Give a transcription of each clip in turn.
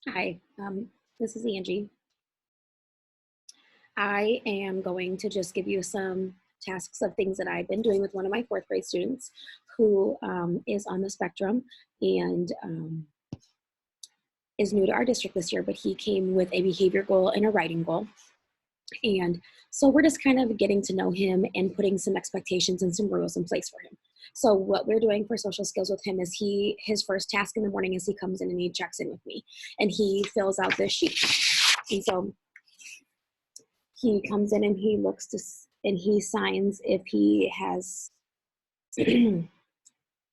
Hi, this is Angie. I am going to just give you some tasks of things that I've been doing with one of my fourth grade students who is on the spectrum and is new to our district this year, but he came with a behavior goal and a writing goal. And so we're just kind of getting to know him and putting some expectations and some rules in place for him. So what we're doing for social skills with him is his first task in the morning is he comes in and he checks in with me and he fills out this sheet. And so he comes in and he looks to and he signs if he has kind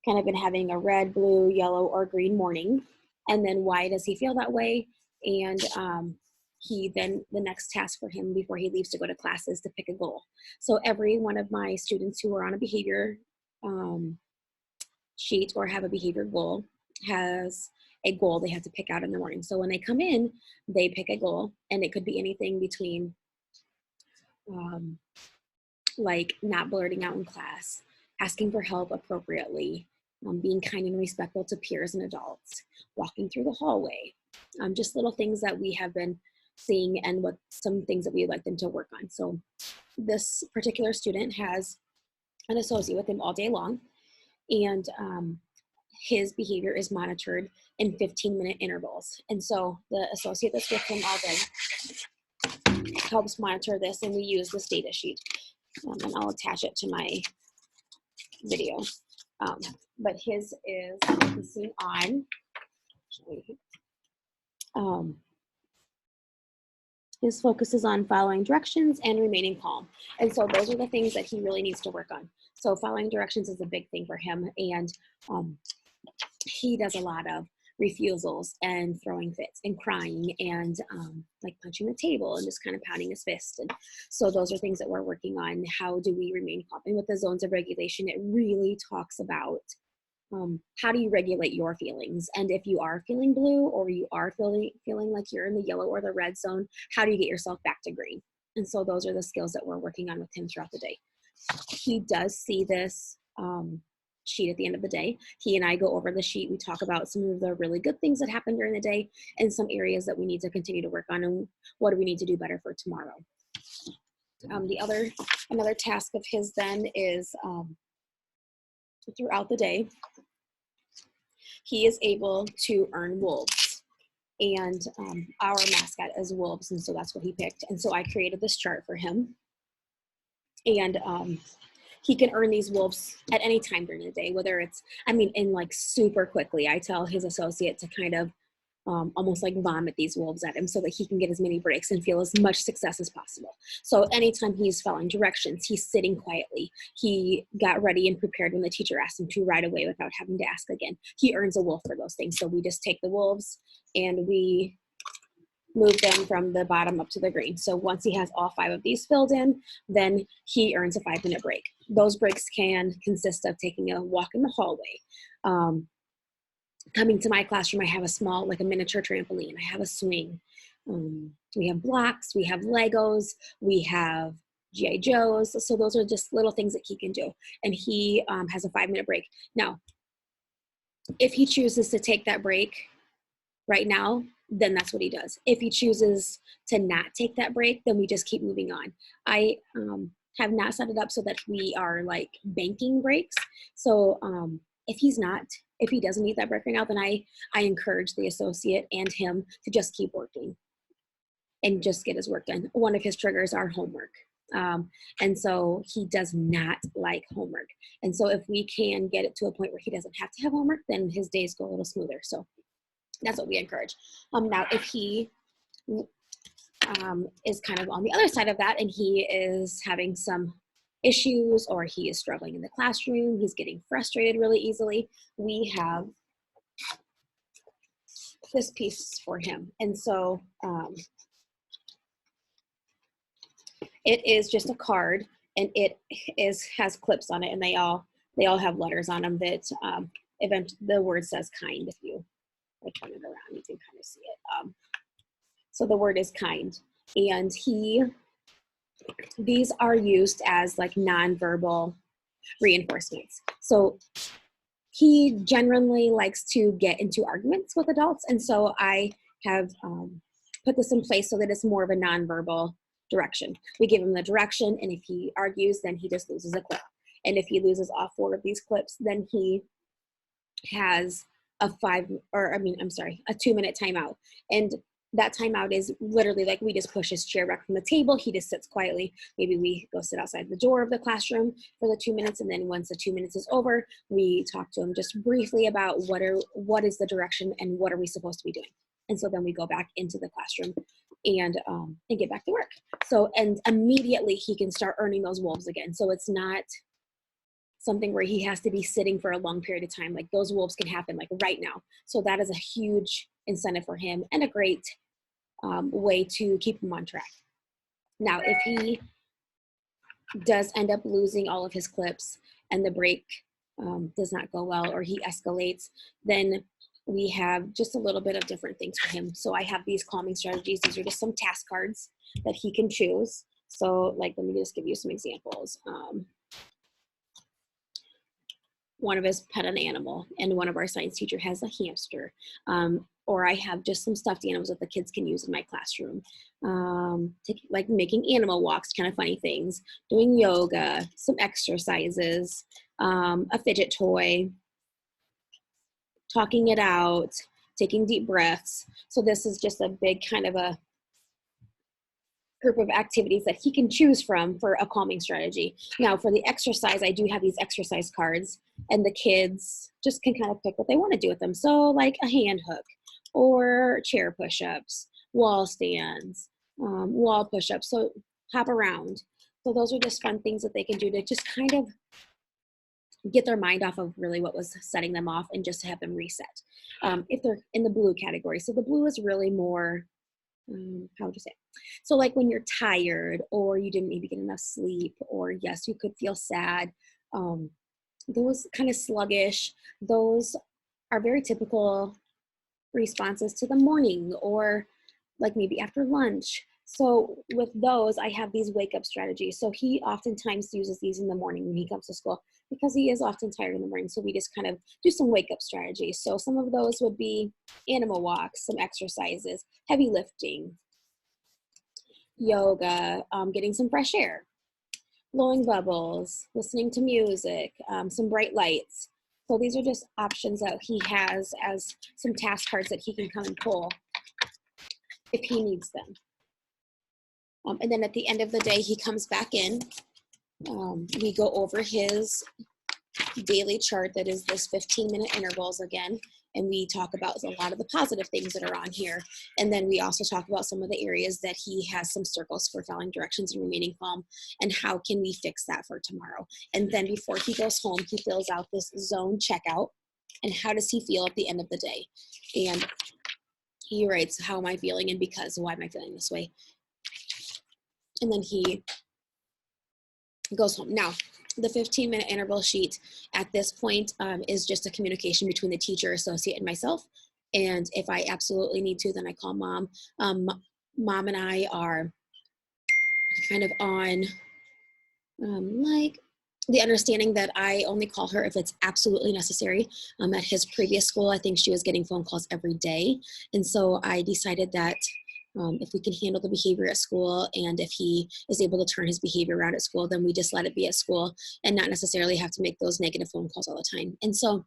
of been having a red, blue, yellow, or green morning, and then why does he feel that way. And he then the next task for him before he leaves to go to class is to pick a goal. So every one of my students who are on a behavior um, sheet or have a behavior goal has a goal they have to pick out in the morning. So when they come in, they pick a goal, and it could be anything between um, like not blurting out in class, asking for help appropriately, being kind and respectful to peers and adults, walking through the hallway, just little things that we have been seeing and what some things that we'd like them to work on. So this particular student has an associate with him all day long, and his behavior is monitored in 15-minute intervals. And so the associate that's with him all day helps monitor this, and we use this data sheet. And I'll attach it to my video. Um, but his is focusing on, um, his focus is on following directions and remaining calm. And so those are the things that he really needs to work on. So following directions is a big thing for him. And he does a lot of refusals and throwing fits and crying and like punching the table and just kind of pounding his fist. And so those are things that we're working on. How do we remain calm? And with the zones of regulation, it really talks about how do you regulate your feelings? And if you are feeling blue or you are feeling like you're in the yellow or the red zone, how do you get yourself back to green? And so those are the skills that we're working on with him throughout the day. He does see this sheet at the end of the day. He and I go over the sheet. We talk about some of the really good things that happened during the day and some areas that we need to continue to work on and what do we need to do better for tomorrow. Another task of his then is throughout the day, he is able to earn wolves. And our mascot is wolves, and so that's what he picked. And so I created this chart for him. And he can earn these wolves at any time during the day, whether it's, in like super quickly. I tell his associate to kind of almost like vomit these wolves at him so that he can get as many breaks and feel as much success as possible. So anytime he's following directions, he's sitting quietly. He got ready and prepared when the teacher asked him to right away without having to ask again. He earns a wolf for those things. So we just take the wolves and we move them from the bottom up to the green. So once he has all 5 of these filled in, then he earns a 5-minute break. Those breaks can consist of taking a walk in the hallway. Coming to my classroom, I have a small, like a miniature trampoline. I have a swing. We have blocks, we have Legos, we have G.I. Joes. So those are just little things that he can do. And he has a 5-minute break. Now, if he chooses to take that break right now, then that's what he does. If he chooses to not take that break, then we just keep moving on. I have not set it up so that we are like banking breaks. So if he doesn't need that break right now, then I encourage the associate and him to just keep working and just get his work done. One of his triggers are homework. And so he does not like homework. And so if we can get it to a point where he doesn't have to have homework, then his days go a little smoother. So that's what we encourage. Now, if he is kind of on the other side of that and he is having some issues or he is struggling in the classroom, he's getting frustrated really easily, we have this piece for him. And so it is just a card, and it has clips on it, and they all have letters on them that the word says kind. If you turn it around, you can kind of see it. So the word is kind, and these are used as like nonverbal reinforcements. So he generally likes to get into arguments with adults, and so I have put this in place so that it's more of a nonverbal direction. We give him the direction, and if he argues, then he just loses a clip. And if he loses all 4 of these clips, then he has a 2-minute timeout. And that timeout is literally like we just push his chair back from the table. He just sits quietly. Maybe we go sit outside the door of the classroom for the 2 minutes. And then once the 2 minutes is over, we talk to him just briefly about what is the direction and what are we supposed to be doing. And so then we go back into the classroom and get back to work. So, and immediately he can start earning those wolves again. So it's not something where he has to be sitting for a long period of time. Like those wolves can happen like right now. So that is a huge incentive for him and a great way to keep him on track. Now, if he does end up losing all of his clips and the break does not go well or he escalates, then we have just a little bit of different things for him. So I have these calming strategies. These are just some task cards that he can choose. So like, let me just give you some examples. One of us pet an animal, and one of our science teacher has a hamster. Or I have just some stuffed animals that the kids can use in my classroom. Like making animal walks, kind of funny things, doing yoga, some exercises, a fidget toy, talking it out, taking deep breaths. So this is just a big kind of a group of activities that he can choose from for a calming strategy. Now for the exercise, I do have these exercise cards, and the kids just can kind of pick what they want to do with them. So like a hand hook or chair push-ups, wall stands, wall push-ups, so hop around. So those are just fun things that they can do to just kind of get their mind off of really what was setting them off and just to have them reset. If they're in the blue category. So the blue is really more, how would you say? So like when you're tired or you didn't maybe get enough sleep, or yes, you could feel sad. Those kind of sluggish, those are very typical responses to the morning or like maybe after lunch. So with those, I have these wake up strategies. So he oftentimes uses these in the morning when he comes to school because he is often tired in the morning. So we just kind of do some wake up strategies. So some of those would be animal walks, some exercises, heavy lifting, yoga, getting some fresh air, blowing bubbles, listening to music, some bright lights. So these are just options that he has as some task cards that he can come and pull if he needs them. And then at the end of the day, he comes back in. We go over his daily chart that is this 15-minute intervals again. And we talk about a lot of the positive things that are on here. And then we also talk about some of the areas that he has some circles for following directions and remaining calm, and how can we fix that for tomorrow. And then before he goes home, he fills out this zone checkout and how does he feel at the end of the day. And he writes, how am I feeling and because, why am I feeling this way? And then he goes home. Now, the 15-minute interval sheet at this point is just a communication between the teacher, associate, and myself. And if I absolutely need to, then I call mom. Mom and I are kind of on like the understanding that I only call her if it's absolutely necessary. At his previous school, I think she was getting phone calls every day. And so I decided that if we can handle the behavior at school and if he is able to turn his behavior around at school, then we just let it be at school and not necessarily have to make those negative phone calls all the time. And so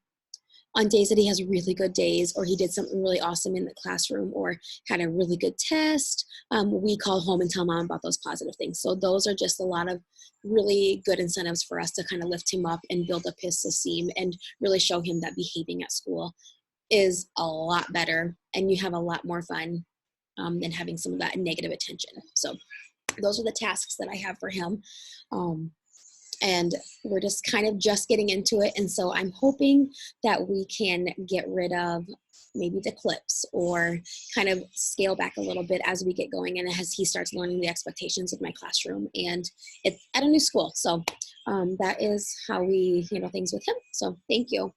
on days that he has really good days, or he did something really awesome in the classroom or had a really good test, we call home and tell mom about those positive things. So those are just a lot of really good incentives for us to kind of lift him up and build up his esteem and really show him that behaving at school is a lot better and you have a lot more fun than having some of that negative attention. So those are the tasks that I have for him. And we're just kind of just getting into it. And so I'm hoping that we can get rid of maybe the clips or kind of scale back a little bit as we get going and as he starts learning the expectations of my classroom and it's at a new school. So that is how we handle things with him. So thank you.